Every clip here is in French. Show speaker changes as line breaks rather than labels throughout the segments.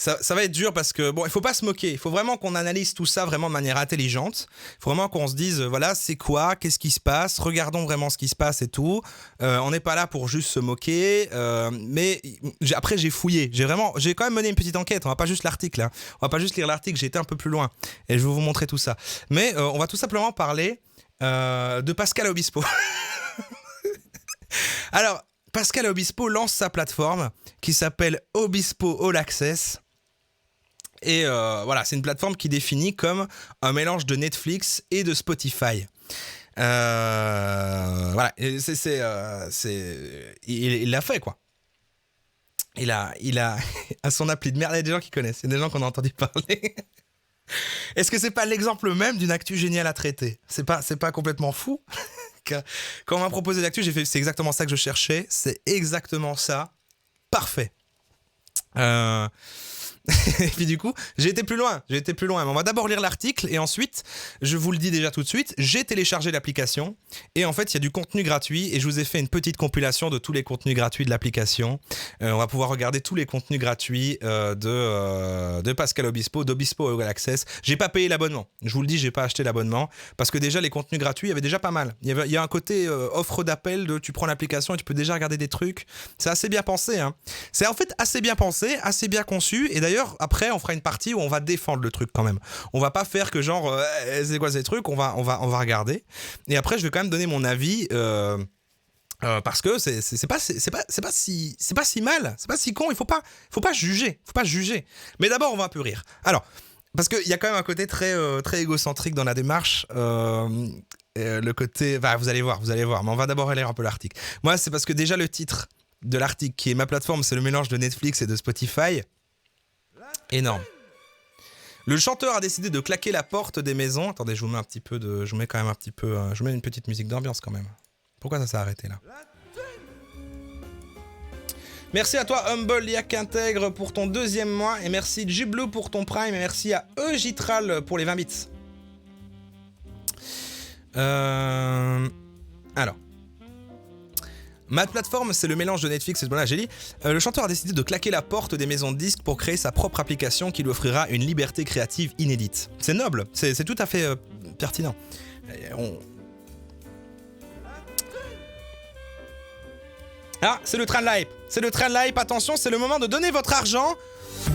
ça va être dur parce que, bon, il faut pas se moquer. Il faut vraiment qu'on analyse tout ça vraiment de manière intelligente. Il faut vraiment qu'on se dise, voilà, c'est quoi, qu'est-ce qui se passe, regardons vraiment ce qui se passe et tout. On n'est pas là pour juste se moquer. Mais après, j'ai fouillé. J'ai quand même mené une petite enquête. On va pas juste l'article, hein. On va pas juste lire l'article, j'ai été un peu plus loin. Et je vais vous montrer tout ça. Mais on va tout simplement parler de Pascal Obispo. Alors, Pascal Obispo lance sa plateforme qui s'appelle Obispo All Access. Et voilà, c'est une plateforme qui définit comme un mélange de Netflix et de Spotify. Voilà, il l'a fait, quoi. Il a à son appli de merde, il y a des gens qui connaissent, il y a des gens qu'on a entendu parler. Est-ce que c'est pas l'exemple même d'une actu géniale à traiter ? C'est pas complètement fou ? Quand on m'a proposé l'actu, j'ai fait c'est exactement ça que je cherchais, c'est exactement ça, parfait. Et puis du coup, j'ai été plus loin. Mais on va d'abord lire l'article et ensuite, je vous le dis déjà tout de suite, j'ai téléchargé l'application et en fait, il y a du contenu gratuit et je vous ai fait une petite compilation de tous les contenus gratuits de l'application. On va pouvoir regarder tous les contenus gratuits de Pascal Obispo, d'Obispo All Access. J'ai pas payé l'abonnement. Je vous le dis, j'ai pas acheté l'abonnement parce que déjà les contenus gratuits, il y avait déjà pas mal. Il y a un côté offre d'appel de tu prends l'application et tu peux déjà regarder des trucs. C'est assez bien pensé, hein. C'est en fait assez bien pensé, assez bien conçu et d'ailleurs après on fera une partie où on va défendre le truc quand même. On va pas faire que genre c'est quoi ces trucs, on va regarder et après je vais quand même donner mon avis parce que c'est pas si mal, c'est pas si con, il faut pas juger. Mais d'abord on va un peu rire. Alors parce qu'il y a quand même un côté très égocentrique dans la démarche. Le côté, vous allez voir, mais on va d'abord lire un peu l'article. Moi c'est parce que déjà le titre de l'article qui est ma plateforme, c'est le mélange de Netflix et de Spotify. Énorme. Le chanteur a décidé de claquer la porte des maisons. Attendez, je vous mets une petite musique d'ambiance quand même. Pourquoi ça s'est arrêté là ? Merci à toi Humble Yak Intègre pour ton 2e mois et merci Jiblo pour ton Prime et merci à Eugitral pour les 20 bits. Alors. Ma plateforme, c'est le mélange de Netflix et voilà, j'ai dit. Le chanteur a décidé de claquer la porte des maisons de disques pour créer sa propre application qui lui offrira une liberté créative inédite. C'est noble, c'est tout à fait pertinent. Ah, c'est le train de l'hype. Attention, c'est le moment de donner votre argent.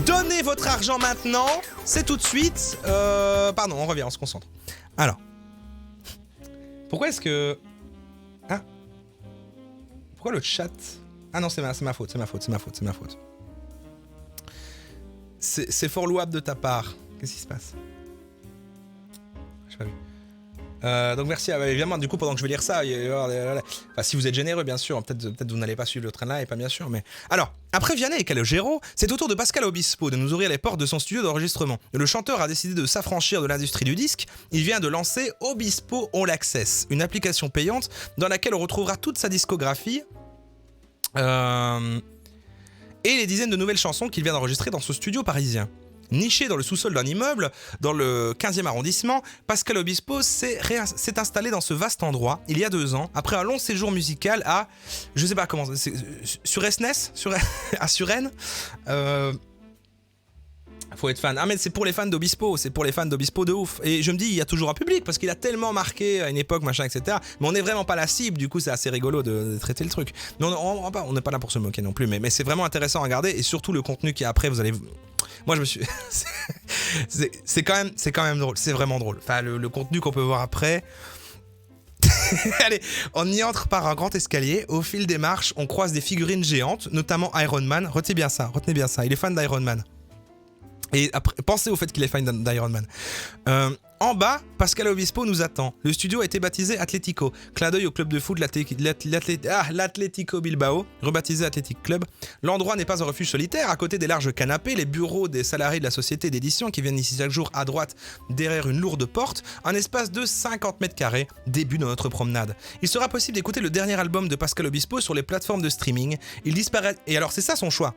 Donnez votre argent maintenant. C'est tout de suite. Pardon, on revient, on se concentre. Alors. Pourquoi est-ce que... Ah. Pourquoi le chat... Ah non, c'est ma faute. C'est fort louable de ta part. Qu'est-ce qui se passe ? J'ai pas vu. Donc merci, évidemment, du coup, pendant que je vais lire ça, enfin, si vous êtes généreux, bien sûr, peut-être vous n'allez pas suivre le train là, et pas bien sûr, mais... Alors, après Vianney et Calogero, c'est au tour de Pascal Obispo de nous ouvrir les portes de son studio d'enregistrement. Le chanteur a décidé de s'affranchir de l'industrie du disque. Il vient de lancer Obispo All Access, une application payante dans laquelle on retrouvera toute sa discographie et les dizaines de nouvelles chansons qu'il vient d'enregistrer dans ce studio parisien. Niché dans le sous-sol d'un immeuble, dans le 15e arrondissement, Pascal Obispo s'est installé dans ce vaste endroit, il y a 2 ans, après un long séjour musical à... Je sais pas comment... Sur Esnès à Suresnes faut être fan. Ah mais c'est pour les fans d'Obispo, de ouf. Et je me dis, il y a toujours un public, parce qu'il a tellement marqué à une époque, machin, etc. Mais on n'est vraiment pas la cible, du coup c'est assez rigolo de traiter le truc. Mais on n'est pas là pour se moquer non plus, mais c'est vraiment intéressant à regarder, et surtout le contenu qui est après, vous allez... Moi je me suis... c'est quand même drôle, c'est vraiment drôle. Enfin le contenu qu'on peut voir après... Allez, on y entre par un grand escalier. Au fil des marches, on croise des figurines géantes, notamment Iron Man. Retenez bien ça, il est fan d'Iron Man. Et après, pensez au fait qu'il est fan d'Iron Man. En bas, Pascal Obispo nous attend. Le studio a été baptisé Atlético. Clin d'œil au club de foot l'Atlético Bilbao, rebaptisé Athletic Club. L'endroit n'est pas un refuge solitaire. À côté des larges canapés, les bureaux des salariés de la société d'édition qui viennent ici chaque jour à droite, derrière une lourde porte, un espace de 50 mètres carrés, début de notre promenade. Il sera possible d'écouter le dernier album de Pascal Obispo sur les plateformes de streaming. Il disparaît. Et alors, c'est ça son choix.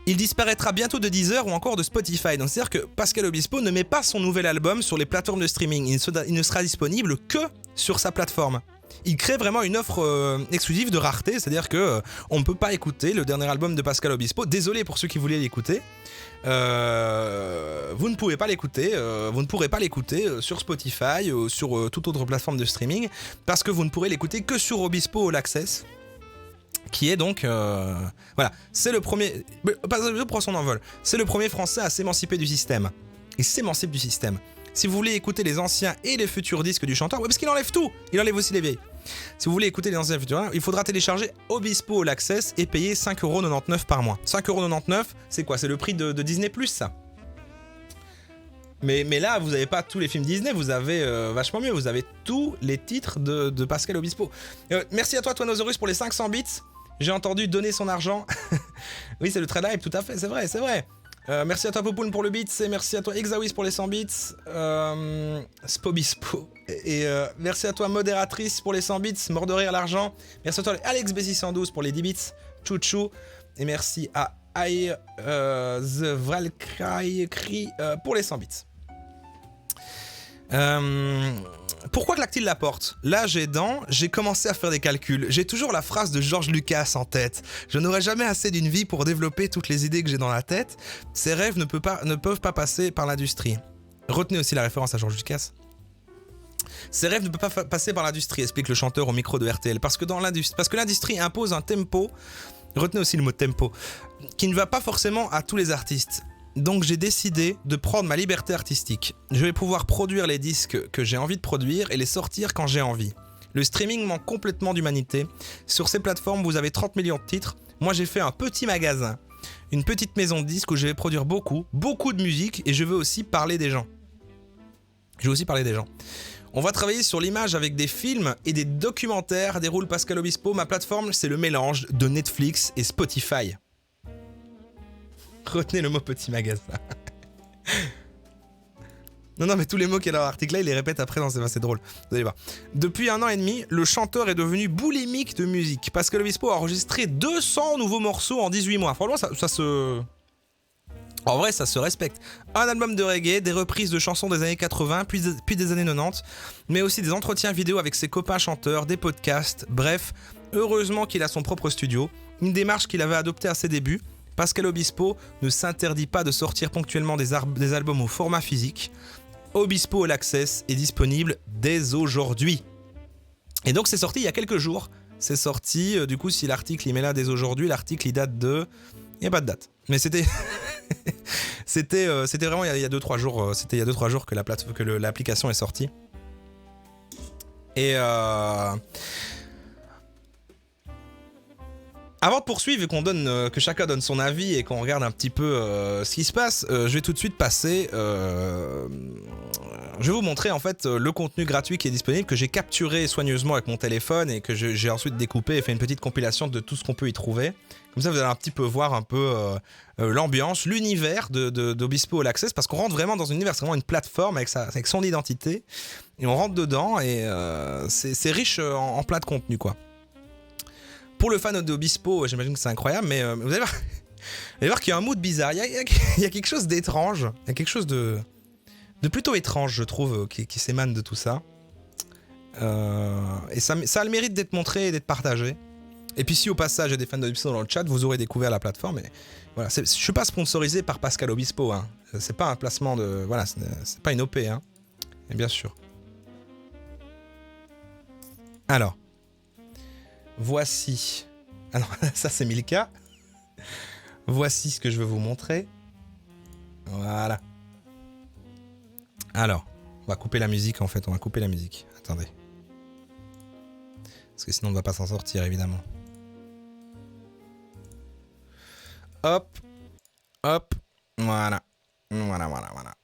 Il disparaîtra bientôt de Deezer ou encore de Spotify. Donc c'est-à-dire que Pascal Obispo ne met pas son nouvel album sur les plateformes de streaming. Il ne sera disponible que sur sa plateforme. Il crée vraiment une offre exclusive de rareté, c'est-à-dire que on ne peut pas écouter le dernier album de Pascal Obispo. Désolé pour ceux qui voulaient l'écouter. Vous ne pouvez pas l'écouter, vous ne pourrez pas l'écouter sur Spotify ou sur toute autre plateforme de streaming, parce que vous ne pourrez l'écouter que sur Obispo All Access, qui est donc voilà, c'est le premier, je prends son envol, c'est le premier français à s'émanciper du système. Il s'émancipe du système. Si vous voulez écouter les anciens et les futurs disques du chanteur, ouais, parce qu'il enlève tout, il enlève aussi les vieilles. Si vous voulez écouter les anciens et les futurs, il faudra télécharger Obispo All Access et payer 5,99€ par mois. 5,99€, c'est quoi? C'est le prix de Disney+, ça. Mais là, vous n'avez pas tous les films Disney, vous avez vachement mieux, vous avez tous les titres de Pascal Obispo. Merci à toi, Toinosaurus, pour les 500 bits. J'ai entendu donner son argent. Oui, c'est le trade hype, tout à fait, c'est vrai, c'est vrai. Merci à toi Popoun pour le beat, et merci à toi Exawis pour les 100 bits, Spobispo, et merci à toi Modératrice pour les 100 bits, mort de rire l'argent, merci à toi Alex B612 pour les 10 bits, Chouchou, et merci à I The Valkyrie pour les 100 bits. Pourquoi claque-t-il la porte? Là, j'ai commencé à faire des calculs. J'ai toujours la phrase de George Lucas en tête. Je n'aurai jamais assez d'une vie pour développer toutes les idées que j'ai dans la tête. Ces rêves ne peuvent pas passer par l'industrie. Retenez aussi la référence à George Lucas. Ces rêves ne peuvent pas passer par l'industrie, explique le chanteur au micro de RTL. Parce que l'industrie impose un tempo, retenez aussi le mot tempo, qui ne va pas forcément à tous les artistes. Donc j'ai décidé de prendre ma liberté artistique. Je vais pouvoir produire les disques que j'ai envie de produire et les sortir quand j'ai envie. Le streaming manque complètement d'humanité. Sur ces plateformes, vous avez 30 millions de titres. Moi, j'ai fait un petit magasin, une petite maison de disques où je vais produire beaucoup de musique et je veux aussi parler des gens. On va travailler sur l'image avec des films et des documentaires, déroule Pascal Obispo. Ma plateforme, c'est le mélange de Netflix et Spotify. Retenez le mot petit magasin. Non, mais tous les mots qu'il y a dans l'article là, il les répète après, c'est drôle. Vous allez voir. Depuis 1 an et demi, le chanteur est devenu boulimique de musique. Pascal Obispo a enregistré 200 nouveaux morceaux en 18 mois. Franchement, ça se... En vrai, ça se respecte. Un album de reggae, des reprises de chansons des années 80, puis des années 90, mais aussi des entretiens vidéo avec ses copains chanteurs, des podcasts, bref, heureusement qu'il a son propre studio, une démarche qu'il avait adoptée à ses débuts. Pascal Obispo ne s'interdit pas de sortir ponctuellement des albums au format physique. Obispo All Access est disponible dès aujourd'hui. Et donc c'est sorti il y a quelques jours. C'est sorti, du coup si l'article il met là dès aujourd'hui, l'article il date de... Il n'y a pas de date. Mais c'était... c'était vraiment il y a 2-3 jours. C'était il y a 2-3 jours que l'application est sortie. Et... Avant de poursuivre et que chacun donne son avis et qu'on regarde un petit peu ce qui se passe, je vais tout de suite passer... je vais vous montrer en fait le contenu gratuit qui est disponible, que j'ai capturé soigneusement avec mon téléphone et que j'ai ensuite découpé et fait une petite compilation de tout ce qu'on peut y trouver. Comme ça vous allez un petit peu voir un peu l'ambiance, l'univers d'Obispo All Access, parce qu'on rentre vraiment dans un univers, c'est vraiment une plateforme avec son identité, et on rentre dedans et c'est riche en plein de contenu quoi. Pour le fan d'Obispo, j'imagine que c'est incroyable, mais vous allez voir qu'il y a un mood bizarre. Il y a quelque chose d'étrange. Il y a quelque chose de plutôt étrange, je trouve, qui s'émane de tout ça. Et ça a le mérite d'être montré et d'être partagé. Et puis si au passage il y a des fans d'Obispo dans le chat, vous aurez découvert la plateforme. Et voilà, je ne suis pas sponsorisé par Pascal Obispo. Hein. C'est pas un placement de... Voilà, c'est pas une OP. Hein. Et bien sûr. Alors... Voici... Ah non, ça c'est Milka. Voici ce que je veux vous montrer. Voilà. Alors, on va couper la musique en fait, on va couper la musique. Attendez. Parce que sinon on ne va pas s'en sortir évidemment. Hop. Hop. Voilà. Voilà.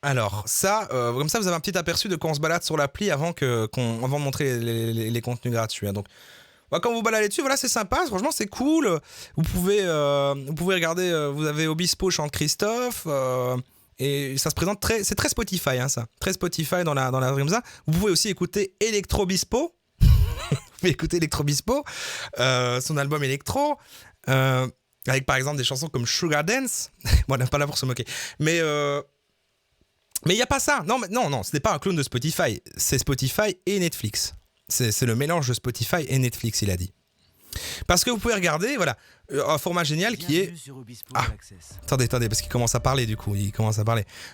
Alors, ça, comme ça, vous avez un petit aperçu de quand on se balade sur l'appli avant de montrer les contenus gratuits. Hein. Donc, quand vous baladez dessus, voilà, c'est sympa. Franchement, c'est cool. Vous pouvez regarder. Vous avez Obispo chante Christophe. Et ça se présente c'est très Spotify, hein, ça. Très Spotify dans la comme ça. Vous pouvez aussi écouter Electrobispo. Vous pouvez écouter Electrobispo, son album Electro. Avec par exemple des chansons comme Sugar Dance. Bon, on n'est pas là pour se moquer. Mais Mais il n'y a pas ça. Non, ce n'est pas un clone de Spotify. C'est Spotify et Netflix. C'est le mélange de Spotify et Netflix, il a dit. Parce que vous pouvez regarder, voilà, un format génial qui est... Ah, attendez, parce qu'il commence à parler du coup,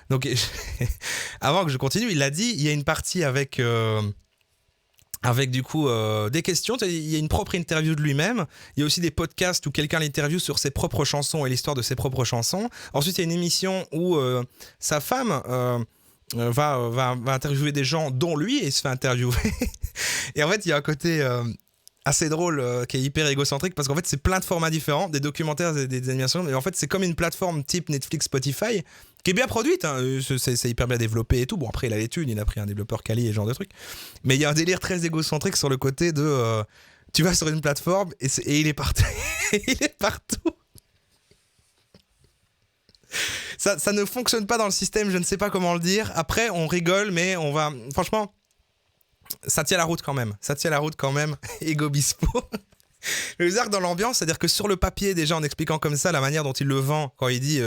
Donc, avant que je continue, il a dit, il y a une partie avec du coup des questions, il y a une propre interview de lui-même, il y a aussi des podcasts où quelqu'un l'interviewe sur ses propres chansons et l'histoire de ses propres chansons. Ensuite, il y a une émission où sa femme... va interviewer des gens dont lui et il se fait interviewer. Et en fait, il y a un côté assez drôle qui est hyper égocentrique parce qu'en fait, c'est plein de formats différents, des documentaires, des animations. Et en fait, c'est comme une plateforme type Netflix, Spotify qui est bien produite. Hein. C'est hyper bien développé et tout. Bon, après, il a les thunes, il a pris un développeur quali et ce genre de trucs. Mais il y a un délire très égocentrique sur le côté de tu vas sur une plateforme et il est partout. Il est partout. Ça ne fonctionne pas dans le système, je ne sais pas comment le dire. Après, on rigole, mais on va... Franchement, ça tient la route quand même. Ego Bispo. Le bizarre dans l'ambiance, c'est-à-dire que sur le papier, déjà en expliquant comme ça la manière dont il le vend, quand il dit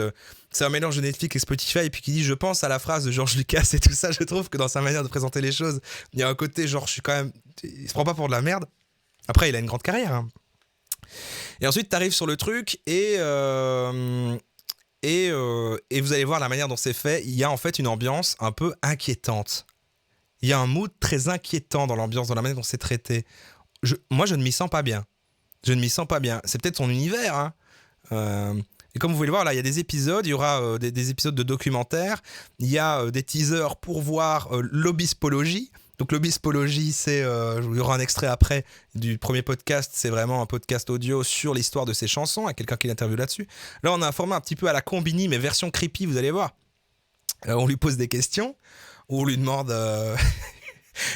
c'est un mélange de Netflix et Spotify, et puis qu'il dit je pense à la phrase de George Lucas et tout ça, je trouve que dans sa manière de présenter les choses, il y a un côté genre je suis quand même... Il se prend pas pour de la merde. Après, il a une grande carrière. Hein. Et ensuite, t'arrives sur le truc et vous allez voir la manière dont c'est fait, il y a en fait une ambiance un peu inquiétante. Il y a un mood très inquiétant dans l'ambiance, dans la manière dont c'est traité. Moi, je ne m'y sens pas bien. C'est peut-être son univers. Hein. Et comme vous pouvez le voir, là, il y a des épisodes, il y aura des épisodes de documentaires, il y a des teasers pour voir l'obispologie. Donc l'obispologie, il y aura un extrait après du premier podcast, c'est vraiment un podcast audio sur l'histoire de ses chansons, avec quelqu'un qui l'interviewe là-dessus. Là, on a un format un petit peu à la Combini, mais version creepy, vous allez voir. On lui pose des questions, on lui demande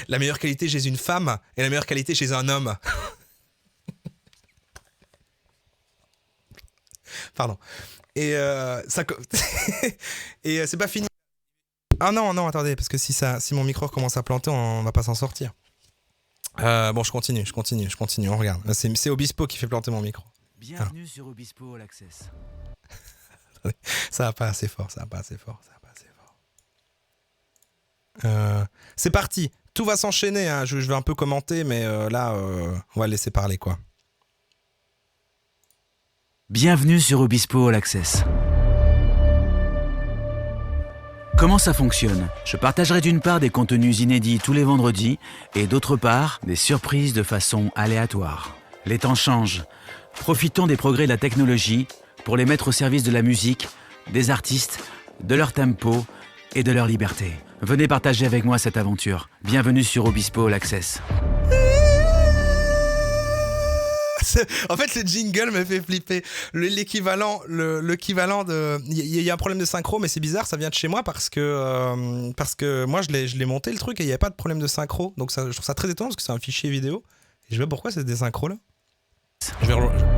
la meilleure qualité chez une femme et la meilleure qualité chez un homme. Pardon. Et et c'est pas fini. Ah non, attendez, parce que si mon micro commence à planter, on va pas s'en sortir. Bon, je continue, on regarde. C'est Obispo qui fait planter mon micro.
Bienvenue sur Obispo All Access.
Ça va pas assez fort. C'est parti, tout va s'enchaîner, hein. Je vais un peu commenter, mais là, on va le laisser parler, quoi.
Bienvenue sur Obispo All Access. Comment ça fonctionne ? Je partagerai d'une part des contenus inédits tous les vendredis et d'autre part des surprises de façon aléatoire. Les temps changent. Profitons des progrès de la technologie pour les mettre au service de la musique, des artistes, de leur tempo et de leur liberté. Venez partager avec moi cette aventure. Bienvenue sur Obispo All Access.
En fait, le jingle me fait flipper. L'équivalent de... Il y a un problème de synchro, mais c'est bizarre, ça vient de chez moi parce que moi, je l'ai monté le truc et il n'y avait pas de problème de synchro. Donc je trouve ça très étonnant parce que c'est un fichier vidéo. Et je sais pas pourquoi c'est des synchros là. Je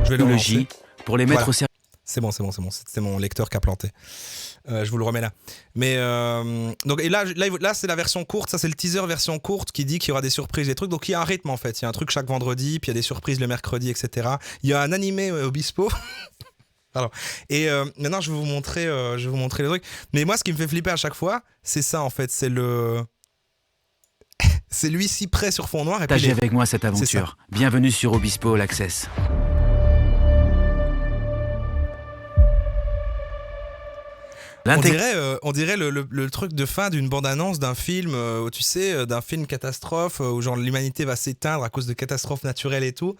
vais le relancer.
Pour les mettre au service.
C'est bon. C'était mon lecteur qui a planté. Je vous le remets là. Mais donc et là c'est la version courte. Ça c'est le teaser version courte qui dit qu'il y aura des surprises, des trucs. Donc il y a un rythme en fait. Il y a un truc chaque vendredi, puis il y a des surprises le mercredi, etc. Il y a un animé Obispo. Pardon. Et maintenant je vais vous montrer le truc. Mais moi ce qui me fait flipper à chaque fois, c'est ça en fait. C'est lui si près sur fond noir.
Partagez avec moi cette aventure. Bienvenue sur Obispo All Access.
On dirait le truc de fin d'une bande-annonce d'un film, tu sais, d'un film catastrophe, où genre l'humanité va s'éteindre à cause de catastrophes naturelles et tout.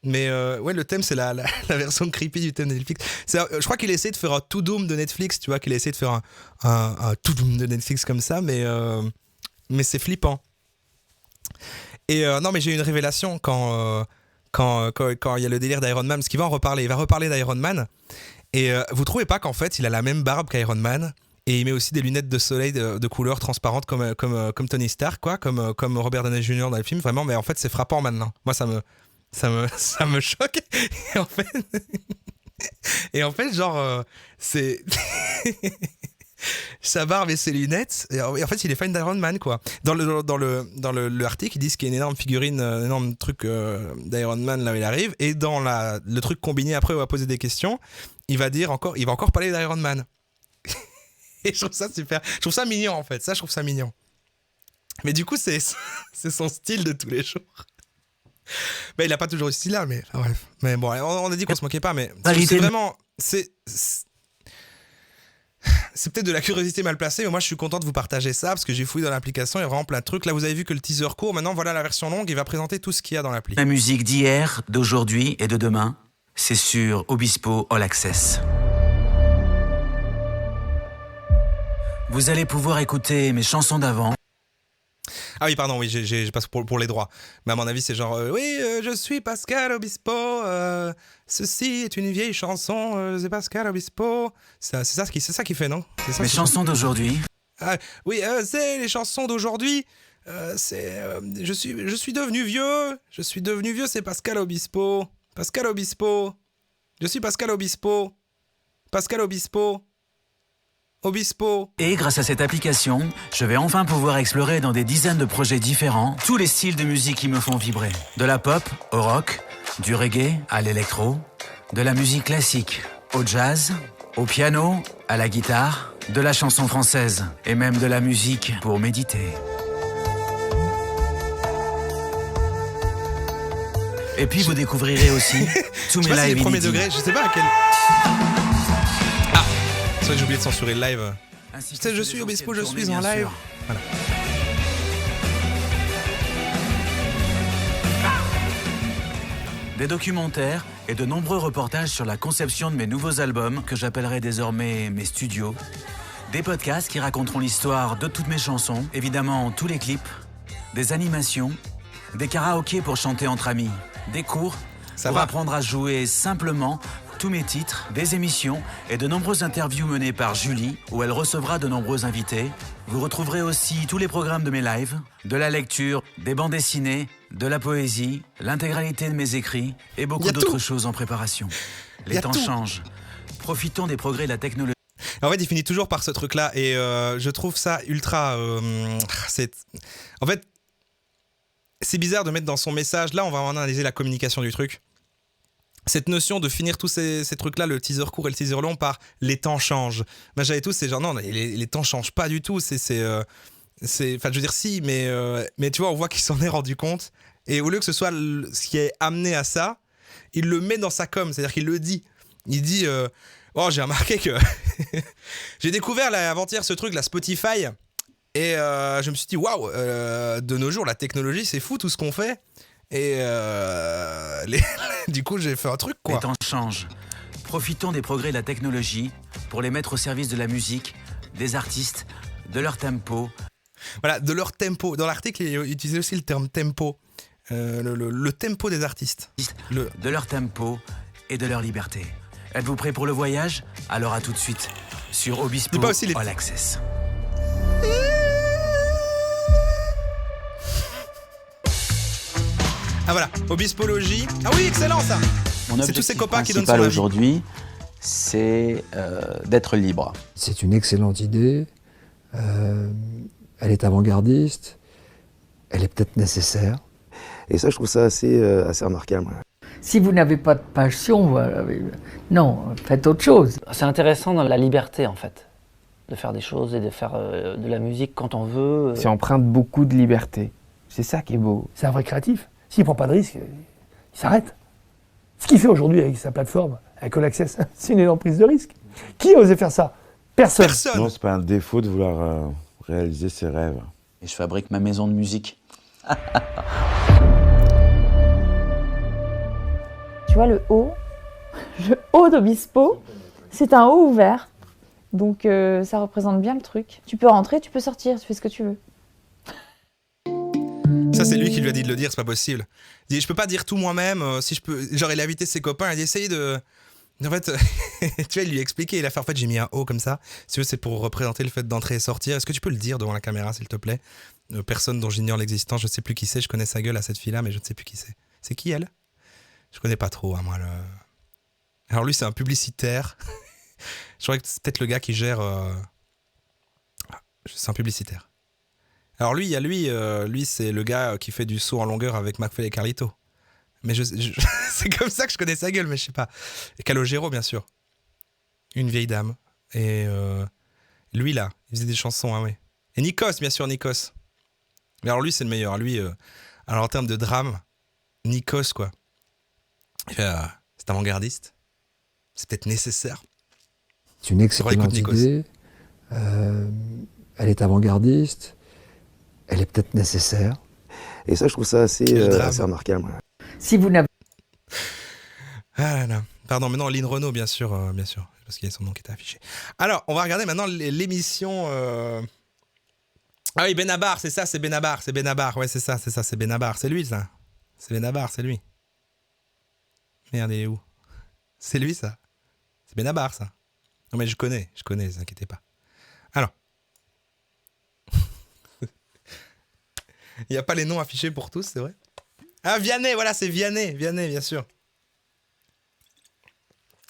Mais ouais, le thème, c'est la version creepy du thème de Netflix. Je crois qu'il a essayé de faire un To Doom de Netflix, tu vois, qu'il a essayé de faire un To Doom de Netflix comme ça, mais c'est flippant. Et non, mais j'ai eu une révélation quand il y a le délire d'Iron Man, parce qu'il va en reparler. Il va reparler d'Iron Man. Et vous trouvez pas qu'en fait il a la même barbe qu'Iron Man et il met aussi des lunettes de soleil de couleur transparente comme Tony Stark, quoi, comme Robert Downey Jr. dans le film, vraiment. Mais en fait c'est frappant maintenant. Moi ça me choque. Et en fait genre c'est sa barbe et ses lunettes. Et en fait il est fan d'Iron Man, quoi. Dans le article ils disent qu'il y a une énorme figurine, un énorme truc d'Iron Man là où il arrive. Et dans le truc combiné après où on va poser des questions, il va encore parler d'Iron Man. Et je trouve ça super. Je trouve ça mignon, en fait. Ça, je trouve ça mignon. Mais du coup, c'est son style de tous les jours. Ben, il a pas toujours eu ce style-là, mais enfin, bref. Mais bon, on a dit qu'on se moquait pas, mais c'est vraiment... C'est peut-être de la curiosité mal placée, mais moi je suis content de vous partager ça parce que j'ai fouillé dans l'application, il y a vraiment plein de trucs. Là, vous avez vu que le teaser court, maintenant voilà la version longue, il va présenter tout ce qu'il y a dans l'appli.
La musique d'hier, d'aujourd'hui et de demain, c'est sur Obispo All Access. Vous allez pouvoir écouter mes chansons d'avant.
Ah oui, pardon, oui, j'ai pas pour les droits. Mais à mon avis, c'est genre, je suis Pascal Obispo, ceci est une vieille chanson, c'est Pascal Obispo. C'est ça qui fait, non? C'est ça,
mes chansons d'aujourd'hui.
Ah, oui, c'est les chansons d'aujourd'hui. Je suis devenu vieux, c'est Pascal Obispo. Pascal Obispo. Je suis Pascal Obispo. Pascal Obispo. Obispo.
Et grâce à cette application, je vais enfin pouvoir explorer dans des dizaines de projets différents tous les styles de musique qui me font vibrer. De la pop au rock, du reggae à l'électro, de la musique classique au jazz, au piano, à la guitare, de la chanson française et même de la musique pour méditer. Et puis vous découvrirez aussi tous mes lives
premier
inédits.
degré, je sais pas à quel... C'est vrai que j'ai oublié de censurer le live. Je suis Obispo, je suis en live. Voilà.
Des documentaires et de nombreux reportages sur la conception de mes nouveaux albums que j'appellerai désormais mes studios. Des podcasts qui raconteront l'histoire de toutes mes chansons, évidemment tous les clips, des animations, des karaokés pour chanter entre amis, des cours pour apprendre à jouer simplement tous mes titres, des émissions et de nombreuses interviews menées par Julie où elle recevra de nombreux invités. Vous retrouverez aussi tous les programmes de mes lives, de la lecture, des bandes dessinées, de la poésie, l'intégralité de mes écrits et beaucoup d'autres choses en préparation. Les temps changent. Profitons des progrès de la technologie.
En fait, il finit toujours par ce truc-là et je trouve ça ultra... En fait, c'est bizarre de mettre dans son message... Là, on va analyser la communication du truc. Cette notion de finir tous ces trucs-là, le teaser court et le teaser long, par les temps changent. Ben, j'avais tous ces genre, non, les temps changent pas du tout. Enfin, je veux dire, si, mais tu vois, on voit qu'il s'en est rendu compte. Et au lieu que ce soit ce qui est amené à ça, il le met dans sa com, c'est-à-dire qu'il le dit. Il dit, oh, j'ai remarqué que j'ai découvert avant-hier ce truc, la Spotify, et je me suis dit, waouh, de nos jours, la technologie, c'est fou tout ce qu'on fait. Et du coup, j'ai fait un truc, quoi.
Les temps changent. Profitons des progrès de la technologie pour les mettre au service de la musique, des artistes, de leur tempo.
Voilà, de leur tempo. Dans l'article, il utilisait aussi le terme tempo. Le tempo des artistes.
De leur tempo et de leur liberté. Êtes-vous prêts pour le voyage? Alors à tout de suite sur Obispo All Access.
Ah voilà, Obispologie. Ah oui, excellent ça. C'est tous ces copains qui donnent son avis.
Aujourd'hui, c'est d'être libre.
C'est une excellente idée. Elle est avant-gardiste. Elle est peut-être nécessaire.
Et ça, je trouve ça assez remarquable.
Si vous n'avez pas de passion, non, faites autre chose.
C'est intéressant dans la liberté, en fait, de faire des choses et de faire de la musique quand on veut.
C'est empreint de beaucoup de liberté. C'est ça qui est beau.
C'est un vrai créatif. S'il ne prend pas de risque, il s'arrête. Ce qu'il fait aujourd'hui avec sa plateforme, avec All Access, c'est une énorme prise de risque. Qui a osé faire ça? Personne.
Non, c'est pas un défaut de vouloir réaliser ses rêves.
Et je fabrique ma maison de musique.
Tu vois, le haut d'Obispo, c'est un haut ouvert. Donc ça représente bien le truc. Tu peux rentrer, tu peux sortir, tu fais ce que tu veux.
Ça, c'est lui qui lui a dit de le dire, c'est pas possible. Il dit, je peux pas dire tout moi-même, si je peux... Genre, il a invité ses copains, il a essayé de... En fait, tu vois, il lui a expliqué, il a fait, en fait, j'ai mis un haut comme ça. Si tu veux, c'est pour représenter le fait d'entrer et sortir. Est-ce que tu peux le dire devant la caméra, s'il te plaît? Personne dont j'ignore l'existence, je sais plus qui c'est, je connais sa gueule à cette fille-là, mais je ne sais plus qui c'est. C'est qui, elle? Je connais pas trop, hein, moi, le... Alors lui, c'est un publicitaire. Je crois que c'est peut-être le gars qui gère... C'est un publicitaire. Alors lui, il y a lui c'est le gars qui fait du saut en longueur avec McFly et Carlito. Mais c'est comme ça que je connais sa gueule, mais je sais pas. Et Calogero, bien sûr. Une vieille dame. Et Lui là, il faisait des chansons, ah ouais. Et Nikos, bien sûr, Nikos. Mais alors lui, c'est le meilleur. Lui, alors en termes de drame, Nikos, quoi. C'est avant-gardiste. C'est peut-être nécessaire.
C'est une excellente idée. Elle est avant-gardiste. Elle est peut-être nécessaire.
Et ça, je trouve ça assez remarquable. Ouais.
Si vous n'avez
Ah là là. Pardon, mais non, Lynn Renaud, bien sûr, parce qu'il y a son nom qui était affiché. Alors, on va regarder maintenant l'émission... Ah oui, Benabar, c'est ça, c'est Benabar. Ouais, c'est ça, c'est Benabar. C'est lui, ça. C'est Benabar, c'est lui. Merde, il est où? C'est lui, ça. C'est Benabar, ça. Non, mais je connais, ne vous inquiétez pas. Alors. Il n'y a pas les noms affichés pour tous, c'est vrai? Ah, Vianney, voilà, c'est Vianney, bien sûr.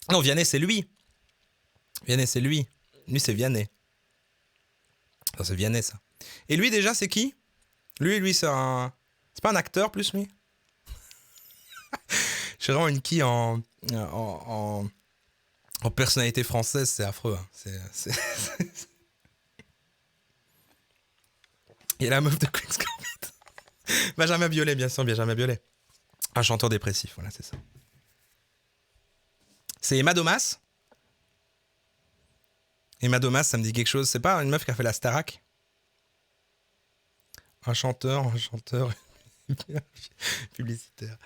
Non, Vianney, c'est lui. Lui, c'est Vianney. Ça, c'est Vianney, ça. Et lui, déjà, c'est qui? Lui, c'est un... C'est pas un acteur, plus, lui? Je suis vraiment une quille en personnalité française, c'est affreux. Hein. Il y a la meuf de Queen's Gambit. Benjamin Biolay, bien sûr, Benjamin Biolay. Un chanteur dépressif, voilà, c'est ça. C'est Emma Domas. Emma Domas, ça me dit quelque chose. C'est pas une meuf qui a fait la Starac? Un chanteur publicitaire.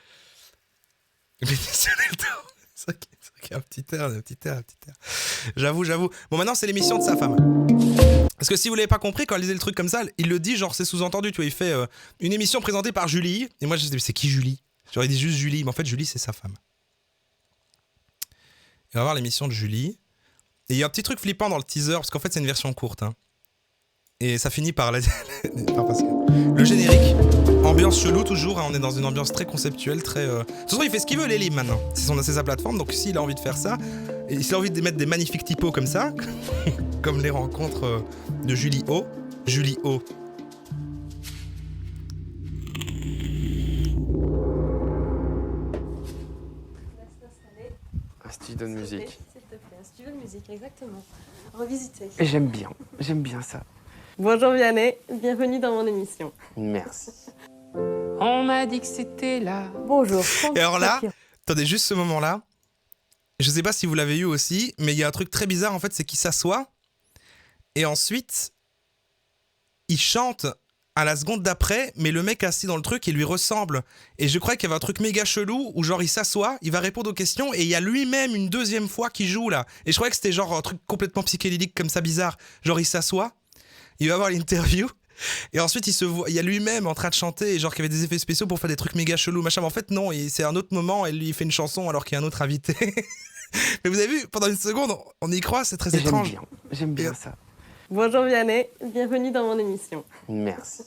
C'est vrai qu'il y a un petit air. J'avoue. Bon, maintenant, c'est l'émission de sa femme. Parce que si vous l'avez pas compris, quand elle disait le truc comme ça, il le dit, genre, c'est sous-entendu. Tu vois, il fait une émission présentée par Julie. Et moi, je disais, c'est qui Julie? J'aurais dit juste Julie. Mais en fait, Julie, c'est sa femme. Et on va voir l'émission de Julie. Et il y a un petit truc flippant dans le teaser, parce qu'en fait, c'est une version courte. Hein. Et ça finit par le générique. Ambiance chelou toujours, hein. On est dans une ambiance très conceptuelle, très... De toute façon, il fait ce qu'il veut, Lélim, maintenant. C'est sa plateforme, donc s'il a envie de faire ça, et s'il a envie de mettre des magnifiques typos comme ça, comme les rencontres de Julie O.
Un studio de musique.
S'il te plaît, un studio de musique, exactement. Revisiter.
J'aime bien ça.
Bonjour Vianney, bienvenue dans mon émission.
Merci. On m'a dit que c'était là.
Bonjour.
Et alors là, attendez juste ce moment-là. Je sais pas si vous l'avez eu aussi, mais il y a un truc très bizarre en fait, c'est qu'il s'assoit et ensuite il chante à la seconde d'après, mais le mec assis dans le truc, il lui ressemble. Et je croyais qu'il y avait un truc méga chelou où genre il s'assoit, il va répondre aux questions et il y a lui-même une deuxième fois qui joue là. Et je croyais que c'était genre un truc complètement psychédélique comme ça bizarre. Genre il s'assoit, il va voir l'interview. Et ensuite, il y a lui-même en train de chanter, et genre qu'il y avait des effets spéciaux pour faire des trucs méga chelous, machin. Mais en fait, non, c'est un autre moment, et lui, il fait une chanson alors qu'il y a un autre invité. Mais vous avez vu, pendant une seconde, on y croit, c'est très étrange.
J'aime bien ça.
Bonjour Vianney, bienvenue dans mon émission.
Merci.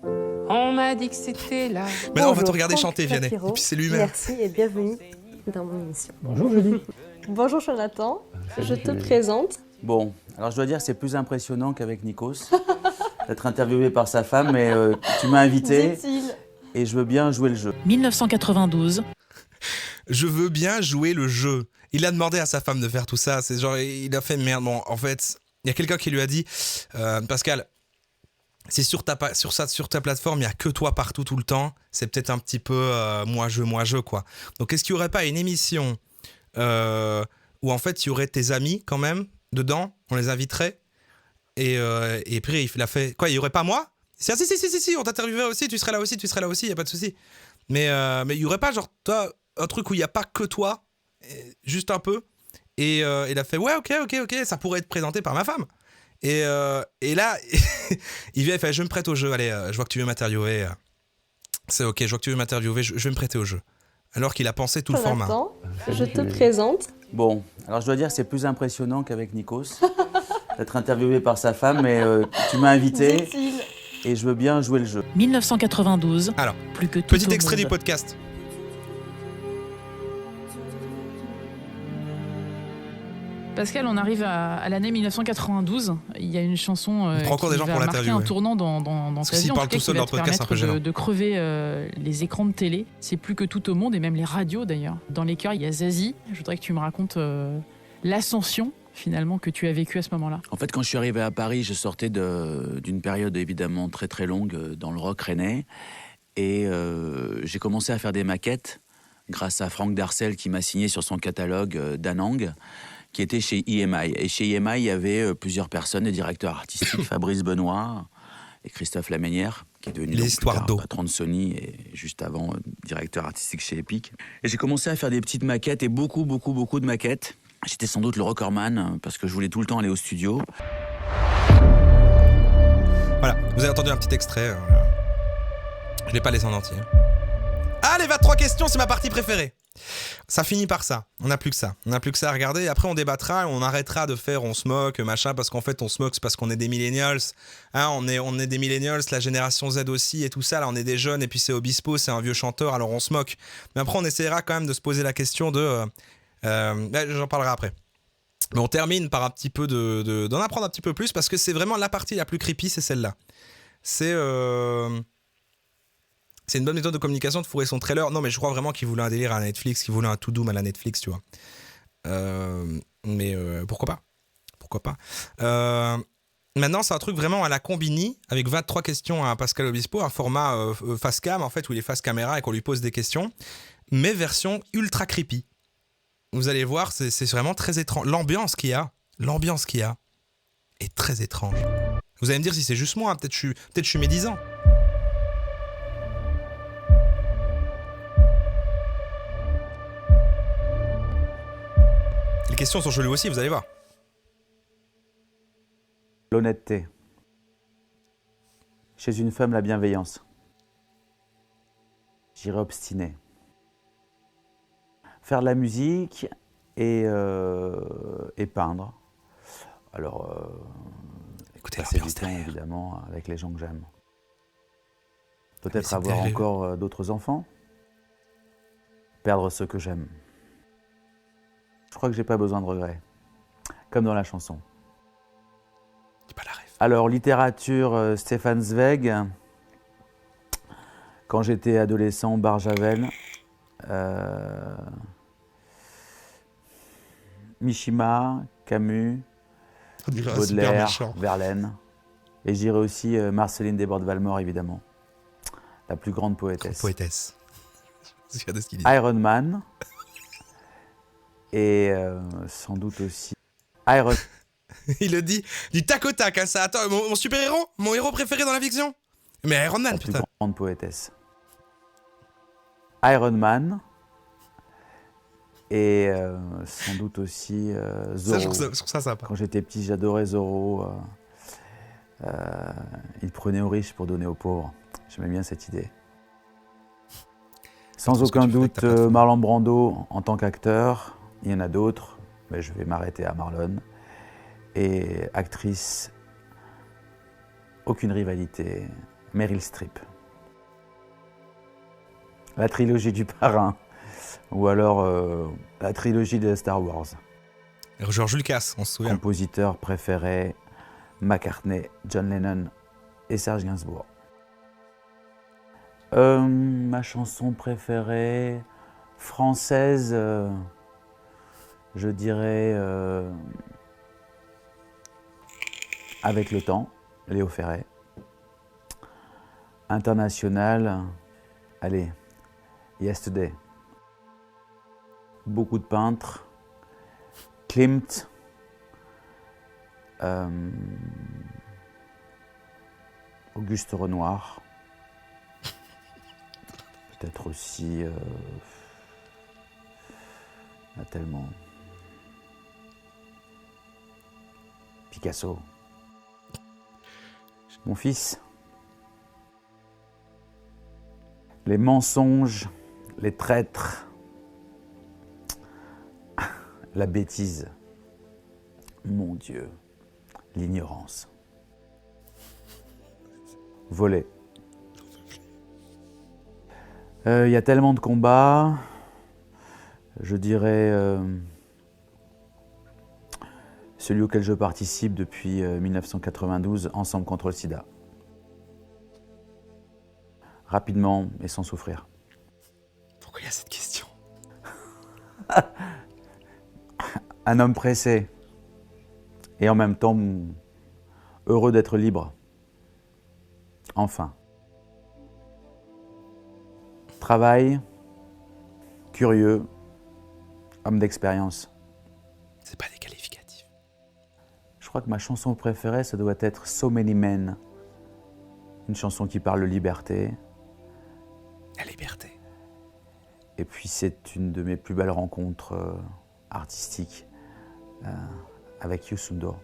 On m'a dit que c'était là.
Maintenant, on va te regarder chanter, Vianney. Et puis c'est lui-même.
Merci et bienvenue dans mon émission.
Bonjour Julie.
Bonjour Jonathan, je te présente.
Bon, alors je dois dire que c'est plus impressionnant qu'avec Nikos. D'être interviewé par sa femme, mais tu m'as invité et je veux bien jouer le jeu.
1992.
Je veux bien jouer le jeu. Il a demandé à sa femme de faire tout ça. C'est genre, il a fait merde. Bon, en fait, il y a quelqu'un qui lui a dit Pascal, c'est sur ta plateforme, il n'y a que toi partout tout le temps. C'est peut-être un petit peu moi je, quoi. Donc, est-ce qu'il n'y aurait pas une émission où en fait, il y aurait tes amis quand même dedans? On les inviterait. Et puis il a fait quoi, il y aurait pas moi? Si, on t'interviewerait aussi, tu serais là aussi, y a pas de souci. Mais il y aurait pas genre toi un truc où il y a pas que toi, juste un peu. Et il a fait ouais, ok, ça pourrait être présenté par ma femme. Et là il vient, il fait je me prête au jeu, allez, je vois que tu veux m'interviewer. C'est ok, je vois que tu veux m'interviewer, je vais me prêter au jeu. Alors qu'il a pensé tout le format.
Je te présente.
Bon, alors je dois dire que c'est plus impressionnant qu'avec Nikos. D'être interviewé par sa femme, mais tu m'as invité et je veux bien jouer le jeu.
1992.
Alors,
plus que tout
petit extrait du podcast.
Pascal, on arrive à l'année 1992. Il y a une chanson
encore
qui
des gens
va
pour
marquer un tournant dans ta vie, en tout cas, qui va te permettre de crever les écrans de télé. C'est plus que tout au monde, et même les radios d'ailleurs. Dans les chœurs, il y a Zazie. Je voudrais que tu me racontes l'ascension finalement, que tu as vécu à ce moment-là?
En fait, quand je suis arrivé à Paris, je sortais d'une période évidemment très très longue dans le rock rennais. Et j'ai commencé à faire des maquettes grâce à Franck Darcel qui m'a signé sur son catalogue Danang, qui était chez EMI. Et chez EMI, il y avait plusieurs personnes, des directeurs artistiques, Fabrice Benoît et Christophe Laménière, qui est devenu patron de Sony et juste avant directeur artistique chez Epic. Et j'ai commencé à faire des petites maquettes et beaucoup de maquettes. J'étais sans doute le recordman parce que je voulais tout le temps aller au studio.
Voilà, vous avez entendu un petit extrait. Je l'ai pas laissé en entier. Ah, les 23 questions, c'est ma partie préférée. Ça finit par ça. On n'a plus que ça. On n'a plus que ça à regarder. Et après, on débattra et on arrêtera de faire on se moque, machin, parce qu'en fait, on se moque, c'est parce qu'on est des millennials. Hein, on est des millennials, la génération Z aussi et tout ça. Là, on est des jeunes et puis c'est Obispo, c'est un vieux chanteur, alors on se moque. Mais après, on essaiera quand même de se poser la question de... j'en parlerai après. Mais on termine par un petit peu d'en apprendre un petit peu plus parce que c'est vraiment la partie la plus creepy, c'est celle-là. C'est une bonne méthode de communication de fourrer son trailer. Non, mais je crois vraiment qu'il voulait un délire à la Netflix, qu'il voulait un to doom à la Netflix, tu vois. Mais pourquoi pas. Maintenant, c'est un truc vraiment à la Combini, avec 23 questions à Pascal Obispo, un format face cam, en fait, où il est face caméra et qu'on lui pose des questions, mais version ultra creepy. Vous allez voir, c'est vraiment très étrange. L'ambiance qu'il y a est très étrange. Vous allez me dire si c'est juste moi, hein, peut-être je suis médisant. Les questions sont cheloues aussi, vous allez voir.
L'honnêteté. Chez une femme, la bienveillance. J'irai obstiné. Faire de la musique et peindre. Alors, passer du temps, évidemment, avec les gens que j'aime. Peut-être avoir encore d'autres enfants. Perdre ceux que j'aime. Je crois que j'ai pas besoin de regrets. Comme dans la chanson.
C'est pas la rêve.
Alors, littérature, Stefan Zweig. Quand j'étais adolescent, Barjavel. Mishima, Camus, Baudelaire, Verlaine. Et je dirais aussi Marceline Desbordes-Valmore, évidemment. La plus grande poétesse. Iron Man. Et sans doute aussi Iron.
Il le dit du tac au tac, hein, ça. Attends, mon super-héros, mon héros préféré dans la fiction. Mais Iron Man, putain.
La plus grande poétesse. Iron Man. Et sans doute aussi Zorro.
Ça, je trouve ça sympa.
Quand j'étais petit, j'adorais Zorro. Il prenait aux riches pour donner aux pauvres. J'aimais bien cette idée. Sans aucun doute, Marlon Brando en tant qu'acteur. Il y en a d'autres, mais je vais m'arrêter à Marlon. Et actrice, aucune rivalité, Meryl Streep. La trilogie du Parrain, ou alors la trilogie de Star Wars.
George Lucas, on se souvient.
Compositeur préféré, McCartney, John Lennon et Serge Gainsbourg. Ma chanson préférée, française, je dirais Avec le temps, Léo Ferré. International, allez, Yesterday. Beaucoup de peintres. Klimt. Auguste Renoir. Peut-être aussi... il y en a tellement... Picasso. Mon fils. Les mensonges, les traîtres, la bêtise. Mon Dieu, l'ignorance. Voler. Il y a tellement de combats, je dirais celui auquel je participe depuis 1992, Ensemble contre le sida. Rapidement et sans souffrir.
Pourquoi il y a cette question?
Un homme pressé. Et en même temps, heureux d'être libre. Enfin. Travail, curieux, homme d'expérience.
C'est pas des qualificatifs.
Je crois que ma chanson préférée, ça doit être So Many Men. Une chanson qui parle de liberté.
La liberté.
Et puis c'est une de mes plus belles rencontres artistiques avec Youssou N'Dour.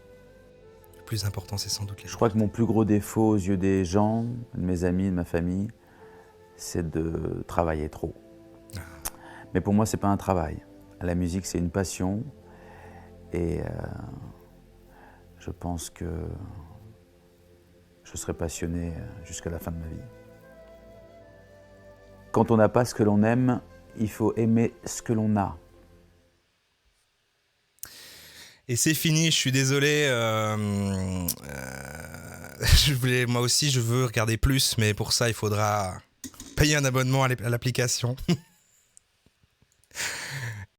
Le plus important, c'est sans doute les
Je crois que mon plus gros défaut aux yeux des gens, de mes amis, de ma famille, c'est de travailler trop. Mais pour moi, c'est pas un travail. La musique, c'est une passion. Et je pense que je serai passionné jusqu'à la fin de ma vie. Quand on n'a pas ce que l'on aime, il faut aimer ce que l'on a.
Et c'est fini, je suis désolé. Moi aussi, je veux regarder plus, mais pour ça, il faudra payer un abonnement à l'application.